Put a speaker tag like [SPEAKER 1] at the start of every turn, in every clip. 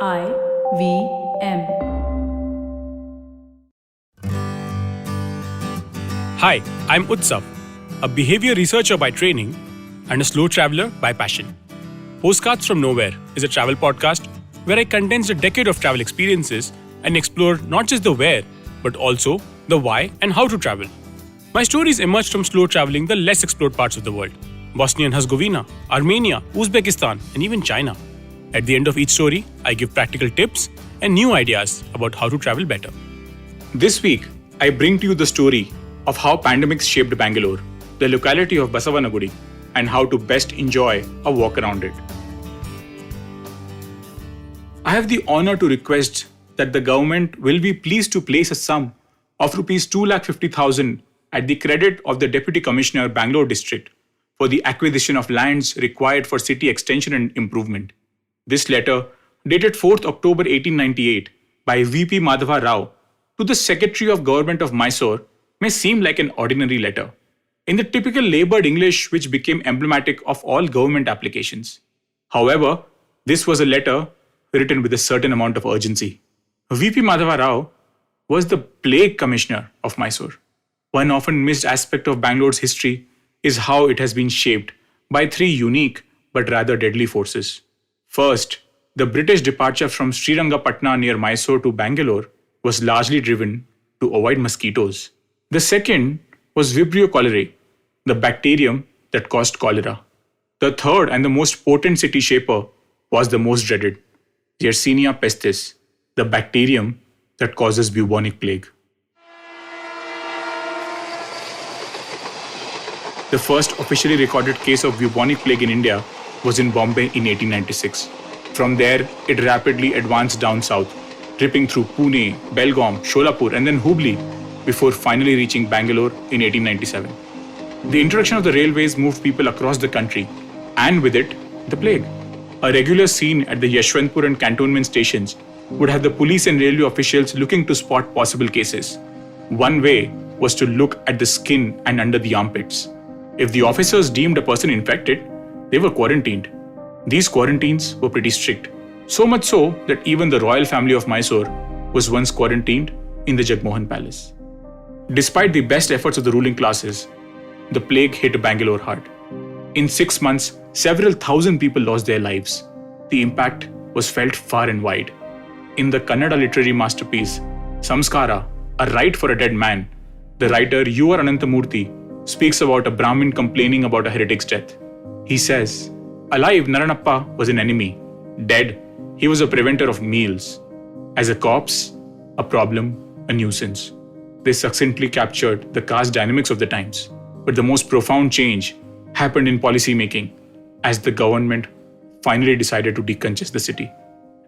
[SPEAKER 1] IVM.
[SPEAKER 2] Hi, I'm Utsav, a behavior researcher by training and a slow traveler by passion. Postcards from Nowhere is a travel podcast where I condense a decade of travel experiences and explore not just the where, but also the why and how to travel. My stories emerged from slow traveling the less explored parts of the world: Bosnia and Herzegovina, Armenia, Uzbekistan, and even China. At the end of each story, I give practical tips and new ideas about how to travel better. This week, I bring to you the story of how pandemics shaped Bangalore, the locality of Basavanagudi, and how to best enjoy a walk around it. I have the honor to request that the government will be pleased to place a sum of Rs 250,000 at the credit of the Deputy Commissioner, Bangalore District, for the acquisition of lands required for city extension and improvement. This letter, dated 4th October 1898 by VP Madhava Rao to the Secretary of Government of Mysore, may seem like an ordinary letter, in the typical laboured English which became emblematic of all government applications. However, this was a letter written with a certain amount of urgency. VP Madhava Rao was the Plague Commissioner of Mysore. One often missed aspect of Bangalore's history is how it has been shaped by three unique but rather deadly forces. First, the British departure from Srirangapatna near Mysore to Bangalore was largely driven to avoid mosquitoes. The second was Vibrio cholerae, the bacterium that caused cholera. The third and the most potent city shaper was the most dreaded, Yersinia pestis, the bacterium that causes bubonic plague. The first officially recorded case of bubonic plague in India was in Bombay in 1896. From there, it rapidly advanced down south, ripping through Pune, Belgaum, Sholapur, and then Hubli, before finally reaching Bangalore in 1897. The introduction of the railways moved people across the country, and with it, the plague. A regular scene at the Yashwantpur and cantonment stations would have the police and railway officials looking to spot possible cases. One way was to look at the skin and under the armpits. If the officers deemed a person infected, they were quarantined. These quarantines were pretty strict, so much so that even the royal family of Mysore was once quarantined in the Jagmohan Palace. Despite the best efforts of the ruling classes, the plague hit Bangalore hard. In 6 months, several thousand people lost their lives. The impact was felt far and wide. In the Kannada literary masterpiece, Samskara, A Rite for a Dead Man, the writer U.R. Ananthamurthy speaks about a Brahmin complaining about a heretic's death. He says, "Alive, Naranappa was an enemy. Dead, he was a preventer of meals. As a corpse, a problem, a nuisance." They succinctly captured the caste dynamics of the times. But the most profound change happened in policy making as the government finally decided to decongest the city.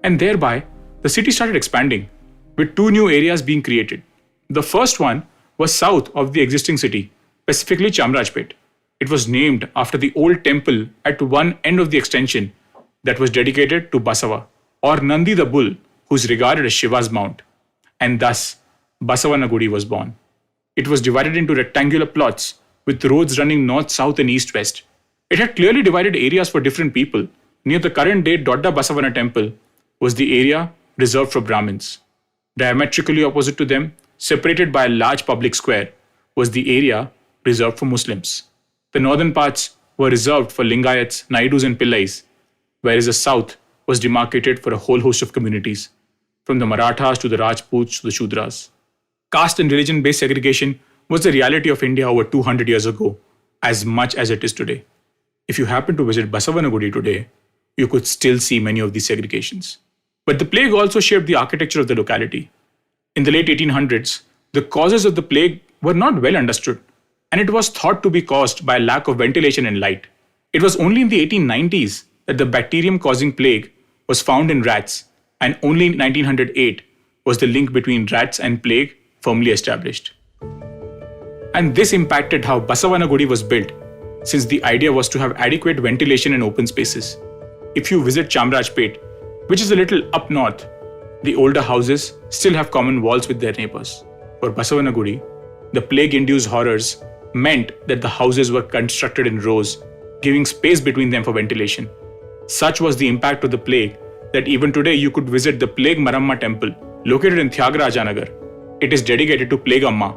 [SPEAKER 2] And thereby, the city started expanding, with 2 new areas being created. The first one was south of the existing city, specifically Chamrajpet. It was named after the old temple at one end of the extension that was dedicated to Basava, or Nandi the bull, who is regarded as Shiva's mount. And thus, Basavanagudi was born. It was divided into rectangular plots with roads running north, south, and east, west. It had clearly divided areas for different people. Near the current day Dodda Basavana temple was the area reserved for Brahmins. Diametrically opposite to them, separated by a large public square, was the area reserved for Muslims. The northern parts were reserved for Lingayats, Naidus, and Pillais, whereas the south was demarcated for a whole host of communities, from the Marathas to the Rajputs to the Shudras. Caste and religion-based segregation was the reality of India over 200 years ago, as much as it is today. If you happen to visit Basavanagudi today, you could still see many of these segregations. But the plague also shaped the architecture of the locality. In the late 1800s, the causes of the plague were not well understood, and it was thought to be caused by a lack of ventilation and light. It was only in the 1890s that the bacterium causing plague was found in rats, and only in 1908 was the link between rats and plague firmly established. And this impacted how Basavanagudi was built, since the idea was to have adequate ventilation and open spaces. If you visit Chamrajpet, which is a little up north, the older houses still have common walls with their neighbors. For Basavanagudi, the plague-induced horrors meant that the houses were constructed in rows, giving space between them for ventilation. Such was the impact of the plague that even today you could visit the Plague Maramma temple located in Thyagaraja. It is dedicated to Plague Amma,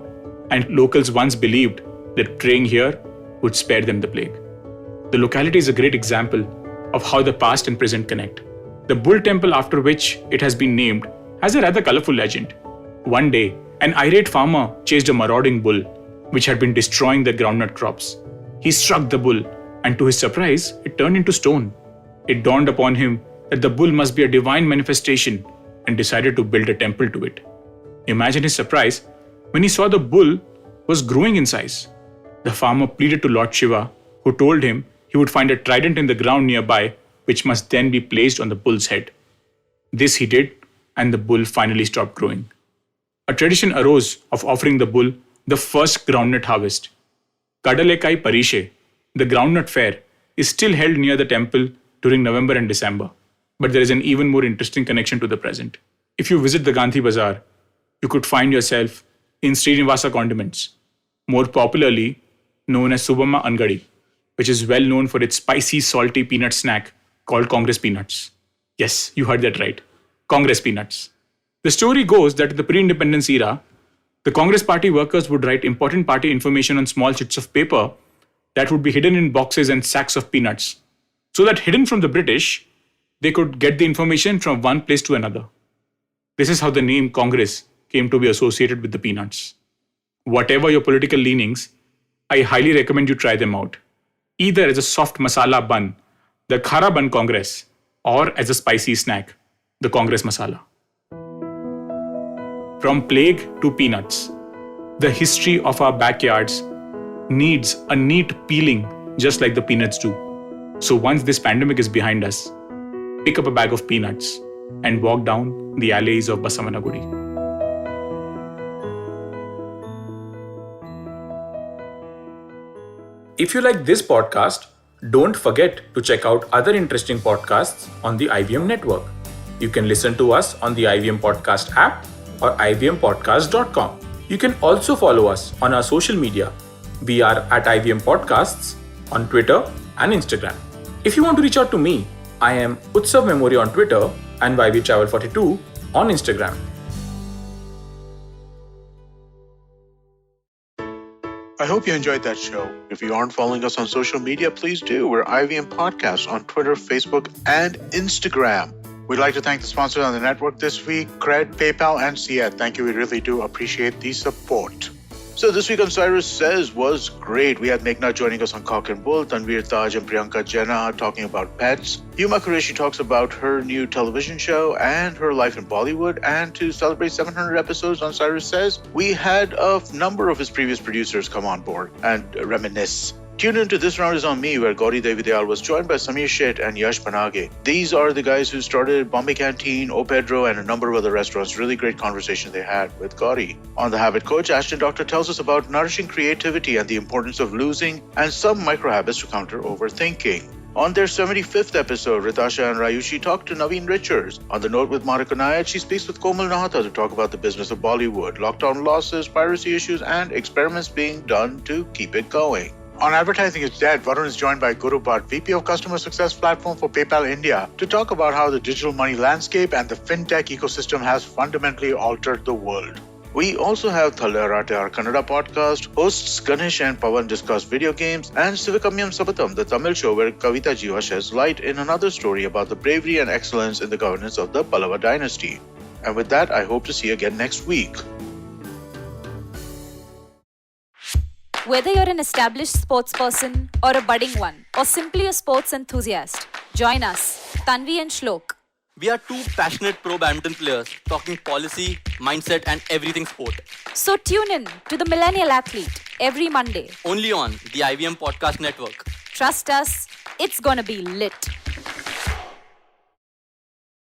[SPEAKER 2] and locals once believed that praying here would spare them the plague. The locality is a great example of how the past and present connect. The bull temple after which it has been named has a rather colorful legend. One day, an irate farmer chased a marauding bull which had been destroying the groundnut crops. He struck the bull, and to his surprise, it turned into stone. It dawned upon him that the bull must be a divine manifestation and decided to build a temple to it. Imagine his surprise when he saw the bull was growing in size. The farmer pleaded to Lord Shiva, who told him he would find a trident in the ground nearby, which must then be placed on the bull's head. This he did, and the bull finally stopped growing. A tradition arose of offering the bull the first groundnut harvest. Kadalekai Parishe, the groundnut fair, is still held near the temple during November and December. But there is an even more interesting connection to the present. If you visit the Gandhi Bazaar, you could find yourself in Srinivasa Condiments, more popularly known as Subamma Angadi, which is well known for its spicy, salty peanut snack called Congress peanuts. Yes, you heard that right. Congress peanuts. The story goes that in the pre-independence era, the Congress party workers would write important party information on small sheets of paper that would be hidden in boxes and sacks of peanuts, so that hidden from the British, they could get the information from one place to another. This is how the name Congress came to be associated with the peanuts. Whatever your political leanings, I highly recommend you try them out, either as a soft masala bun, the Khara Bun Congress, or as a spicy snack, the Congress Masala. From plague to peanuts, the history of our backyards needs a neat peeling just like the peanuts do. So once this pandemic is behind us, pick up a bag of peanuts and walk down the alleys of Basavanagudi. If you like this podcast, don't forget to check out other interesting podcasts on the IVM network. You can listen to us on the IVM Podcast app or ivmpodcast.com. You can also follow us on our social media. We are at IVM Podcasts on Twitter and Instagram. If you want to reach out to me, I am Utsav Memory on Twitter and YVTravel42 on Instagram.
[SPEAKER 1] I hope you enjoyed that show. If you aren't following us on social media, please do. We're IVM Podcasts on Twitter, Facebook, and Instagram. We'd like to thank the sponsors on the network this week, Cred, PayPal, and Syed. Thank you. We really do appreciate the support. So this week on Cyrus Says was great. We had Meghna joining us on Cock and Bull, Tanveer Taj and Priyanka Jena talking about pets. Huma Qureshi talks about her new television show and her life in Bollywood. And to celebrate 700 episodes on Cyrus Says, we had a number of his previous producers come on board and reminisce. Tune into This Round Is On Me, where Gauri Devidayal was joined by Samir Sheth and Yash Panage. These are the guys who started Bombay Canteen, O Pedro, and a number of other restaurants. Really great conversation they had with Gauri. On The Habit Coach, Ashton Doctor tells us about nourishing creativity and the importance of losing and some micro habits to counter overthinking. On their 75th episode, Ritasha and Rayushi talk to Naveen Richards. On The Note with Monica Nayat, she speaks with Komal Nahata to talk about the business of Bollywood, lockdown losses, piracy issues, and experiments being done to keep it going. On Advertising is Dead, Varun is joined by Guru Bhatt, VP of Customer Success Platform for PayPal India, to talk about how the digital money landscape and the fintech ecosystem has fundamentally altered the world. We also have Thalarate, our Kannada podcast. Hosts Ganesh and Pawan discuss video games, and Sivakamyam Sabatam, the Tamil show where Kavita Jiva sheds light in another story about the bravery and excellence in the governance of the Pallava dynasty. And with that, I hope to see you again next week.
[SPEAKER 3] Whether you're an established sports person or a budding one, or simply a sports enthusiast, join us, Tanvi and Shlok.
[SPEAKER 4] We are two passionate pro badminton players talking policy, mindset, and everything sport.
[SPEAKER 3] So tune in to The Millennial Athlete every Monday.
[SPEAKER 4] Only on the IVM Podcast Network.
[SPEAKER 3] Trust us, it's gonna be lit.